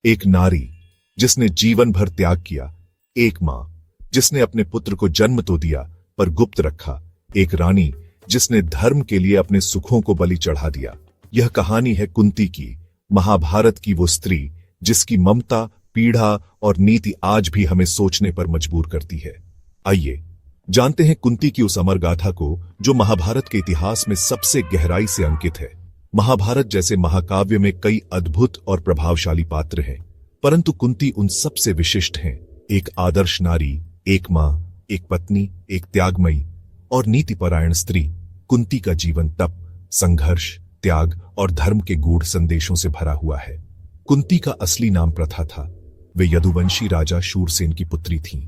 एक नारी जिसने जीवन भर त्याग किया, एक मां जिसने अपने पुत्र को जन्म तो दिया पर गुप्त रखा, एक रानी जिसने धर्म के लिए अपने सुखों को बलि चढ़ा दिया। यह कहानी है कुंती की, महाभारत की वो स्त्री जिसकी ममता, पीड़ा और नीति आज भी हमें सोचने पर मजबूर करती है। आइए जानते हैं कुंती की उस अमर गाथा को जो महाभारत के इतिहास में सबसे गहराई से अंकित है। महाभारत जैसे महाकाव्य में कई अद्भुत और प्रभावशाली पात्र हैं, परंतु कुंती उन सबसे विशिष्ट हैं। एक आदर्श नारी, एक मां, एक पत्नी, एक त्यागमयी और नीतिपरायण स्त्री। कुंती का जीवन तप, संघर्ष, त्याग और धर्म के गूढ़ संदेशों से भरा हुआ है। कुंती का असली नाम प्रथा था। वे यदुवंशी राजा शूरसेन की पुत्री थीं,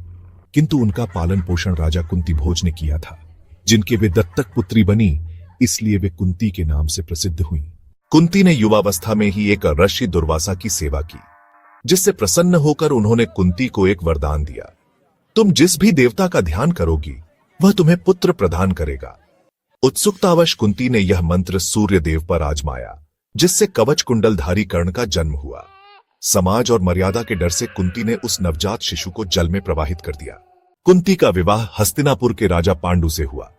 किंतु उनका पालन पोषण राजा कुंती भोज ने किया था, जिनके वे दत्तक पुत्री बनी, इसलिए वे कुंती के नाम से प्रसिद्ध हुईं। कुंती ने युवावस्था में ही एक ऋषि दुर्वासा की सेवा की, जिससे प्रसन्न होकर उन्होंने कुंती को एक वरदान दिया, तुम जिस भी देवता का ध्यान करोगी वह तुम्हें पुत्र प्रदान करेगा। उत्सुकतावश कुंती ने यह मंत्र सूर्य देव पर आजमाया, जिससे कवच कुंडलधारी कर्ण का जन्म हुआ। समाज और मर्यादा के डर से कुंती ने उस नवजात शिशु को जल में प्रवाहित कर दिया। कुंती का विवाह हस्तिनापुर के राजा पांडु से हुआ।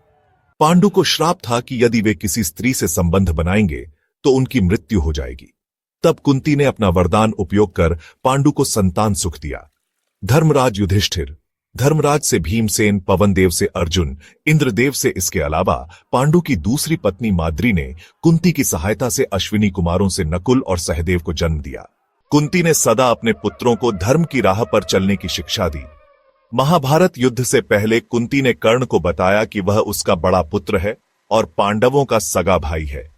पांडु को श्राप था कि यदि वे किसी स्त्री से संबंध बनाएंगे तो उनकी मृत्यु हो जाएगी। तब कुंती ने अपना वरदान उपयोग कर पांडु को संतान सुख दिया। धर्मराज युधिष्ठिर, धर्मराज से भीमसेन, पवनदेव से अर्जुन, इंद्रदेव से इसके अलावा पांडु की दूसरी पत्नी माद्री ने कुंती की सहायता से अश्विनी कुमारों से नकुल और सहदेव को जन्म दिया। कुंती ने सदा अपने पुत्रों को धर्म की राह पर चलने की शिक्षा दी। महाभारत युद्ध से पहले कुंती ने कर्ण को बताया कि वह उसका बड़ा पुत्र है और पांडवों का सगा भाई है।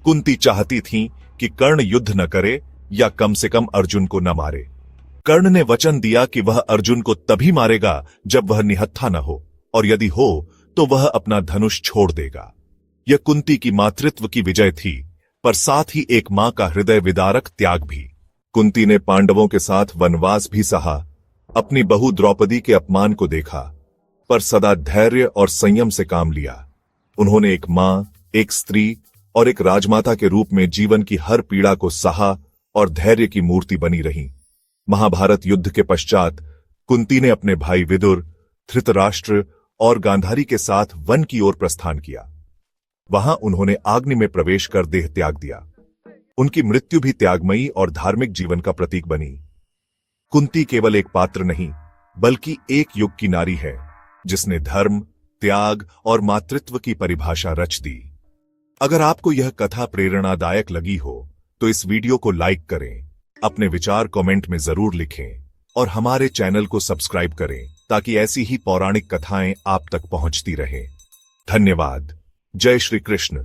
कुंती चाहती थी कि कर्ण युद्ध न करे या कम से कम अर्जुन को न मारे। कर्ण ने वचन दिया कि वह अर्जुन को तभी मारेगा जब वह निहत्था न हो, और यदि हो तो वह अपना धनुष छोड़ देगा। यह कुंती की मातृत्व की विजय थी, पर साथ ही एक मां का हृदय विदारक त्याग भी। कुंती ने पांडवों के साथ वनवास भी सहा, अपनी बहू द्रौपदी के अपमान को देखा, पर सदा धैर्य और संयम से काम लिया। उन्होंने एक मां, एक स्त्री और एक राजमाता के रूप में जीवन की हर पीड़ा को सहा और धैर्य की मूर्ति बनी रही। महाभारत युद्ध के पश्चात कुंती ने अपने भाई विदुर, धृतराष्ट्र और गांधारी के साथ वन की ओर प्रस्थान किया। वहां उन्होंने अग्नि में प्रवेश कर देह त्याग दिया। उनकी मृत्यु भी त्यागमयी और धार्मिक जीवन का प्रतीक बनी। कुंती केवल एक पात्र नहीं, बल्कि एक युग की नारी है, जिसने धर्म, त्याग और मातृत्व की परिभाषा रच दी। अगर आपको यह कथा प्रेरणादायक लगी हो तो इस वीडियो को लाइक करें, अपने विचार कमेंट में जरूर लिखें और हमारे चैनल को सब्सक्राइब करें ताकि ऐसी ही पौराणिक कथाएं आप तक पहुंचती रहें। धन्यवाद। जय श्री कृष्ण।